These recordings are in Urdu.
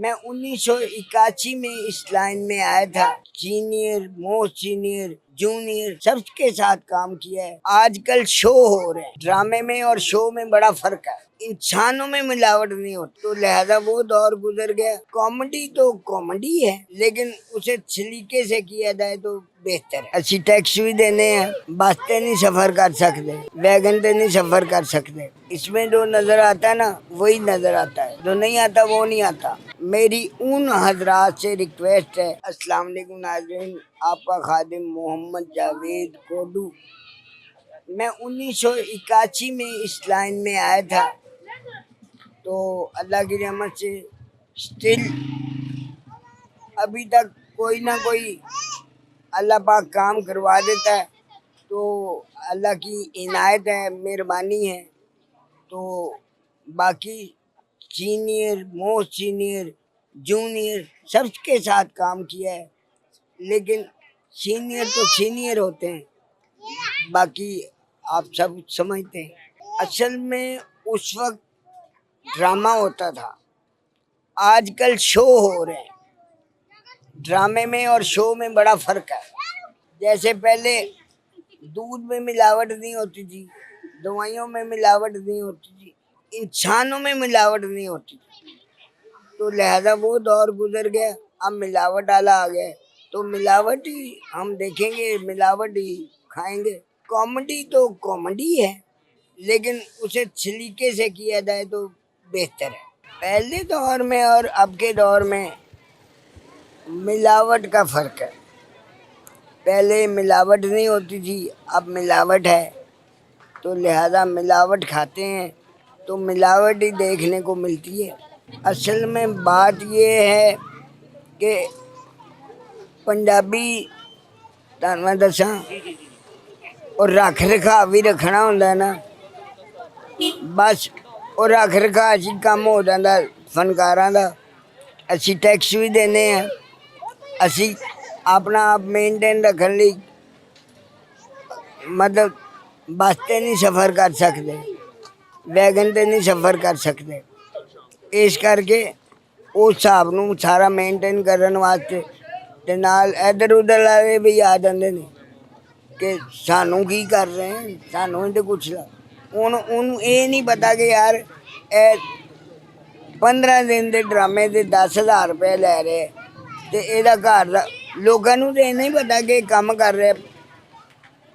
میں 1981 میں اس لائن میں آیا تھا. سینئر موسٹ سینئر جونیئر سب کے ساتھ کام کیا ہے. آج کل شو ہو رہے ہیں، ڈرامے میں اور شو میں بڑا فرق ہے. انسانوں میں ملاوٹ نہیں ہوتی، تو لہذا وہ دور گزر گیا. کامیڈی تو کامیڈی ہے، لیکن اسے سلیقے سے کیا جائے تو بہتر ہے. اسی ٹیکس بھی دینے ہیں، بس تے نہیں سفر کر سکتے، ویگن تے نہیں سفر کر سکتے. اس میں جو نظر آتا ہے نا وہی نظر آتا ہے، جو نہیں آتا وہ نہیں آتا. میری ان حضرات سے ریکویسٹ ہے. السلام علیکم ناظرین، آپ کا خادم محمد جاوید کوڈو. میں 1981 میں اس لائن میں آیا تھا، تو اللہ کی رحمت سے اسٹل ابھی تک کوئی نہ کوئی اللہ پاک کام کروا دیتا ہے. تو اللہ کی عنایت ہے، مہربانی ہے. تو باقی سینئر موسٹ سینئر جونیئر سب کے ساتھ کام کیا ہے، لیکن سینئر تو سینئر ہوتے ہیں، باقی آپ سب سمجھتے ہیں. اصل میں اس وقت ڈرامہ ہوتا تھا، آج کل شو ہو رہے ہیں. ڈرامے میں اور شو میں بڑا فرق ہے. جیسے پہلے دودھ میں ملاوٹ نہیں ہوتی تھی، دوائیوں میں ملاوٹ نہیں ہوتی تھی، انسانوں میں ملاوٹ نہیں ہوتی تھی. تو لہذا وہ دور گزر گیا. اب ملاوٹ والا آ گیا، تو ملاوٹ ہی ہم دیکھیں گے، ملاوٹ ہی کھائیں گے. کامیڈی تو کامیڈی ہے، لیکن اسے سلیقے سے کیا جائے تو بہتر ہے. پہلے دور میں اور اب کے دور میں ملاوٹ کا فرق ہے. پہلے ملاوٹ نہیں ہوتی تھی، اب ملاوٹ ہے، تو لہذا ملاوٹ کھاتے ہیں تو ملاوٹ ہی دیکھنے کو ملتی ہے. اصل میں بات یہ ہے کہ پنجابی میں دساں اور رکھ رکھا بھی رکھنا ہوتا ہے نا، بس اور رکھ رکھا اسی کام ہو جاتا فنکاراں دا. اسی ٹیکس بھی دینے ہیں، اسی اپنا آپ مینٹین رکھن لی مطلب بس تے نہیں سفر کر سکتے، ویگن تے نہیں سفر کر سکتے. اس کر کے اس حساب نو سارا مینٹین کرن واسطے تے نال ادھر ادھر والے بھی آ جاندے نے کہ سانوں کی کر رہے ہیں، سانوں تو کچھ انہوں یہ نہیں پتا کہ یار 15 دن دے ڈرامے دے 10,000 روپے لے رہے تے یہ گھر لوگوں تو یہ نہیں پتا کہ کام کر رہے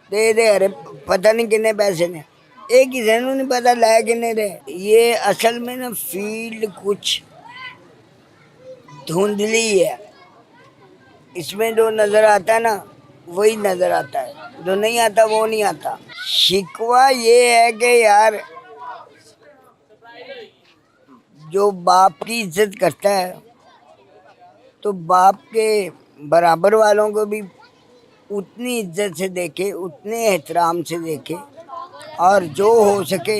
تے یہ پتہ نہیں کنے پیسے نے، یہ کسی کو نہیں پتا لے کنے رہے. یہ اصل میں نا فیلڈ کچھ دھندلی ہے. اس میں جو نظر آتا ہے نا وہی نظر آتا ہے، جو نہیں آتا وہ نہیں آتا. شکوہ یہ ہے کہ یار جو باپ کی عزت کرتا ہے تو باپ کے برابر والوں کو بھی اتنی عزت سے دیکھے، اتنے احترام سے دیکھے، اور جو ہو سکے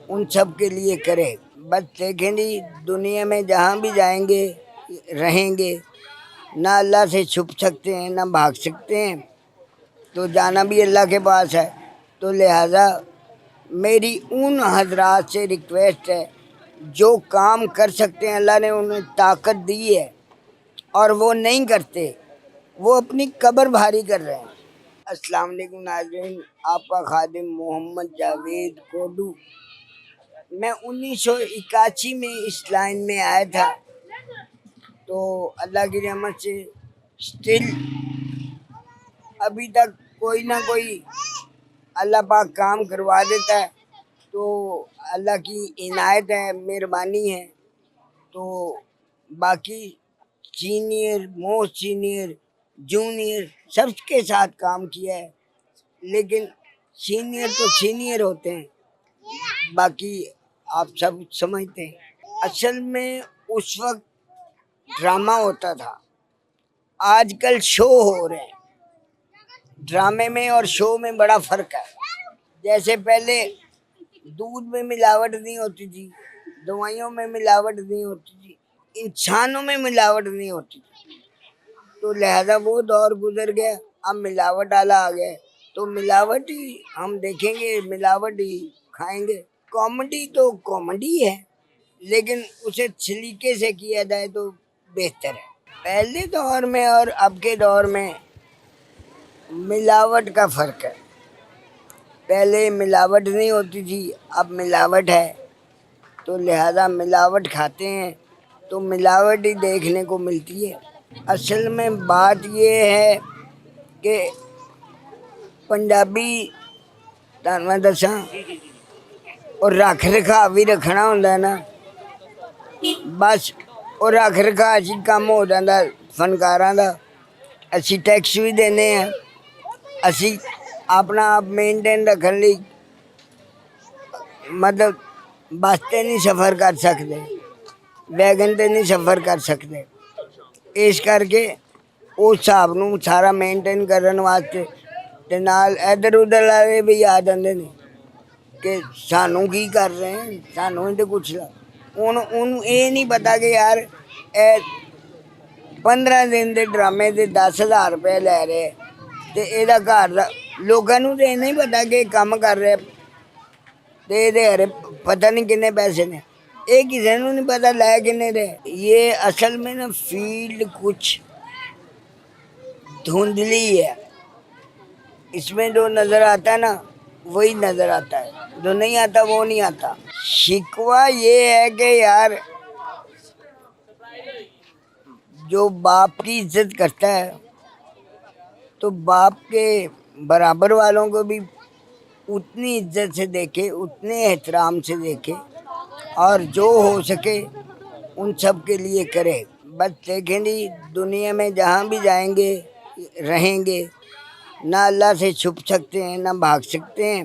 ان سب کے لیے کرے. بس دیکھیں جی، دنیا میں جہاں بھی جائیں گے رہیں گے، نہ اللہ سے چھپ سکتے ہیں نہ بھاگ سکتے ہیں، تو جانا بھی اللہ کے پاس ہے. تو لہذا میری ان حضرات سے ریکویسٹ ہے، جو کام کر سکتے ہیں اللہ نے انہیں طاقت دی ہے اور وہ نہیں کرتے، وہ اپنی قبر بھاری کر رہے ہیں. السلام علیکم ناظرین، آپ کا خادم محمد جاوید کوڈو. میں 1981 میں اس لائن میں آیا تھا، تو اللہ کی رحمت سے اسٹل ابھی تک کوئی نہ کوئی اللہ پاک کام کروا دیتا ہے. تو اللہ کی عنایت ہے، مہربانی ہے. تو باقی سینئر موسٹ سینئر جونیئر سب کے ساتھ کام کیا ہے، لیکن سینئر تو سینئر ہوتے ہیں، باقی آپ سب سمجھتے ہیں. اصل میں اس وقت ڈرامہ ہوتا تھا، آج کل شو ہو رہے ہیں. ڈرامے میں اور شو میں بڑا فرق ہے. جیسے پہلے دودھ میں ملاوٹ نہیں ہوتی تھی، دوائیوں میں ملاوٹ نہیں ہوتی تھی، انسانوں میں ملاوٹ نہیں ہوتی تھی. تو لہذا وہ دور گزر گیا. اب ملاوٹ والا آ گیا، تو ملاوٹ ہی ہم دیکھیں گے، ملاوٹ ہی کھائیں گے. کامیڈی تو کامیڈی ہے، لیکن اسے سلیقے سے کیا جائے تو بہتر ہے. پہلے دور میں اور اب کے دور میں ملاوٹ کا فرق ہے. پہلے ملاوٹ نہیں ہوتی تھی، اب ملاوٹ ہے، تو لہذا ملاوٹ کھاتے ہیں تو ملاوٹ ہی دیکھنے کو ملتی ہے. اصل میں بات یہ ہے کہ پنجابی میں دساں اور رکھ رکھا بھی رکھنا ہوتا ہے نا، بس اور رکھ رکھا اسی کام ہو جاتا فنکاراں دا. اسی ٹیکس بھی دینے ہیں، اسی اپنا آپ مینٹین رکھن لی مطلب بس تے نہیں سفر کر سکتے، ویگن تے نہیں سفر کر سکتے. اس کر کے اس حساب نو سارا مینٹین کرن واسطے تے نال ادھر ادھر والے بھی آ جاندے نے کہ سانوں کی کر رہے ہیں، سانوں تو کچھ لا. انہوں یہ نہیں پتا کہ یار اے 15 دن دے ڈرامے دے 10,000 روپے لے رہے تے اے دا گھر دا لوگاں نوں تے نہیں پتا کہ کام کر رہے تے اے پتہ نہیں کنے پیسے نے. یہ کسی نوں نہیں پتا لے کنے دے. یہ اصل میں نا فیلڈ کچھ دھندلی ہے. اس میں جو نظر آتا ہے نا وہی نظر آتا ہے، جو نہیں آتا وہ نہیں آتا. شکوہ یہ ہے کہ یار جو باپ کی عزت کرتا ہے تو باپ کے برابر والوں کو بھی اتنی عزت سے دیکھے، اتنے احترام سے دیکھے، اور جو ہو سکے ان سب کے لیے کرے. بس دیکھیں جی، دنیا میں جہاں بھی جائیں گے رہیں گے، نہ اللہ سے چھپ سکتے ہیں نہ بھاگ سکتے ہیں،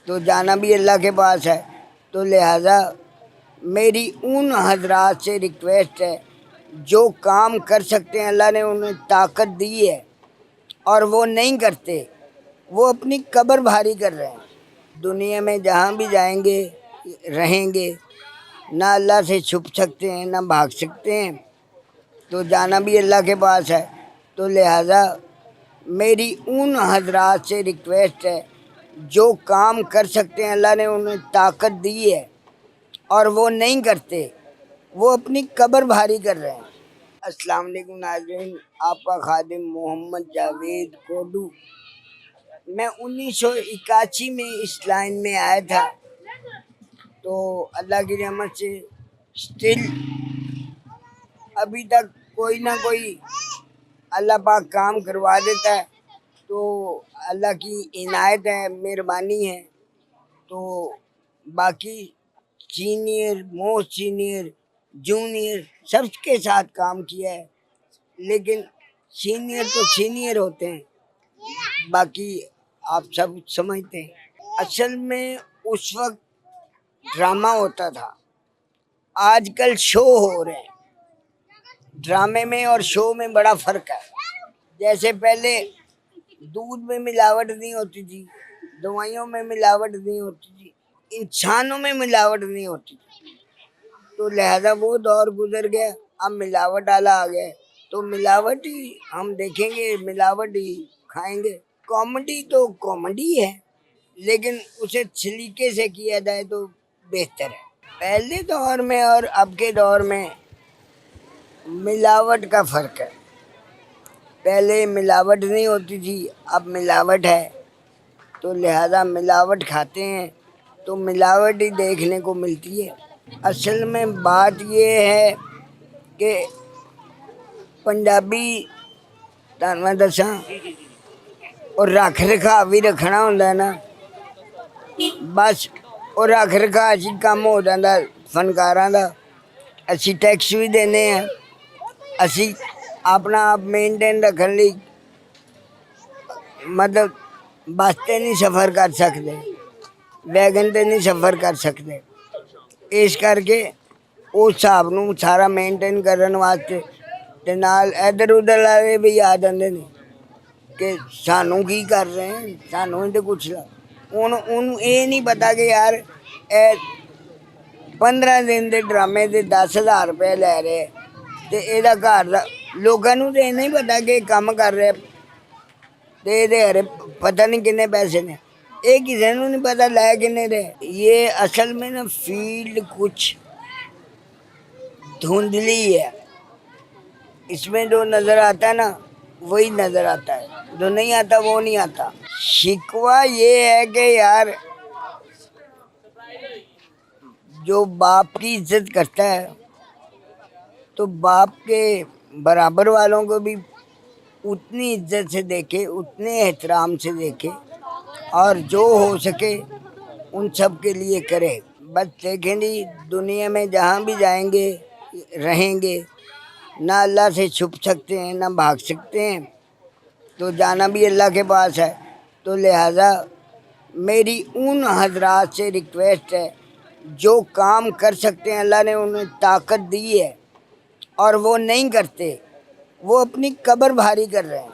تو جانا بھی اللہ کے پاس ہے. تو لہذا میری ان حضرات سے ریکویسٹ ہے جو کام کر سکتے ہیں، اللہ نے انہیں طاقت دی ہے اور وہ نہیں کرتے، وہ اپنی قبر بھاری کر رہے ہیں. دنیا میں جہاں بھی جائیں گے رہیں گے، نہ اللہ سے چھپ سکتے ہیں نہ بھاگ سکتے ہیں، تو جانا بھی اللہ کے پاس ہے. تو لہذا میری ان حضرات سے ریکویسٹ ہے جو کام کر سکتے ہیں، اللہ نے انہیں طاقت دی ہے اور وہ نہیں کرتے، وہ اپنی قبر بھاری کر رہے ہیں. السلام علیکم ناظرین، آپ کا خادم محمد جاوید کوڈو. میں 1981 میں اس لائن میں آیا تھا، تو اللہ کی رحمت سے اسٹل ابھی تک کوئی نہ کوئی اللہ پاک کام کروا دیتا ہے. تو اللہ کی عنایت ہے، مہربانی ہے. تو باقی سینئر موسٹ سینئر جونیئر سب کے ساتھ کام کیا ہے، لیکن سینئر تو سینئر ہوتے ہیں، باقی آپ سب سمجھتے ہیں. اصل میں اس وقت ڈرامہ ہوتا تھا، آج کل شو ہو رہے ہیں. ڈرامے میں اور شو میں بڑا فرق ہے. جیسے پہلے دودھ میں ملاوٹ نہیں ہوتی تھی، دوائیوں میں ملاوٹ نہیں ہوتی تھی، انسانوں میں ملاوٹ نہیں ہوتی تھی، تو لہذا وہ دور گزر گیا. اب ملاوٹ والا آ گیا، تو ملاوٹ ہی ہم دیکھیں گے، ملاوٹ ہی کھائیں گے. کامیڈی تو کامیڈی ہے، لیکن اسے سلیقے سے کیا جائے تو بہتر ہے. پہلے دور میں اور اب کے دور میں ملاوٹ کا فرق ہے. پہلے ملاوٹ نہیں ہوتی تھی، اب ملاوٹ ہے، تو لہذا ملاوٹ کھاتے ہیں تو ملاوٹ ہی دیکھنے کو ملتی ہے. اصل میں بات یہ ہے کہ پنجابی میں دساں اور رکھ رکھا بھی رکھنا ہوتا ہے نا، بس اور رکھ رکھا اسی کام ہو جاتا فنکاراں دا. اسی ٹیکس بھی دینے ہیں، اسی اپنا آپ مینٹین رکھن لی مطلب بس تے نہیں سفر کر سکتے، ویگن تے نہیں سفر کر سکتے. اس کر کے اس حساب نو سارا مینٹین کرن واسطے تے نال ادھر ادھر والے بھی آ جاندے نے کہ سانوں کی کر رہے ہیں، سانوں تو کچھ لا. انہوں یہ نہیں پتا کہ یار اے 15 دن دے ڈرامے دے 10,000 روپے لے رہے تے اے دا گھر دا لوگاں نوں تے نہیں پتا کہ کام کر رہے تے اے پتہ نہیں کنے پیسے نے. یہ کسی نوں نہیں پتا لے کنے دے. یہ اصل میں نا فیلڈ کچھ دھندلی ہے، اس میں جو نظر آتا ہے نا وہی نظر آتا ہے، جو نہیں آتا وہ نہیں آتا۔ شکوہ یہ ہے کہ یار جو باپ کی عزت کرتا ہے تو باپ کے برابر والوں کو بھی اتنی عزت سے دیکھے، اتنے احترام سے دیکھے، اور جو ہو سکے ان سب کے لیے کرے۔ بس دیکھیں جی، دنیا میں جہاں بھی جائیں گے رہیں گے، نہ اللہ سے چھپ سکتے ہیں نہ بھاگ سکتے ہیں، تو جانا بھی اللہ کے پاس ہے۔ تو لہٰذا میری ان حضرات سے ریکویسٹ ہے جو کام کر سکتے ہیں، اللہ نے انہیں طاقت دی ہے اور وہ نہیں کرتے، وہ اپنی قبر بھاری کر رہے ہیں۔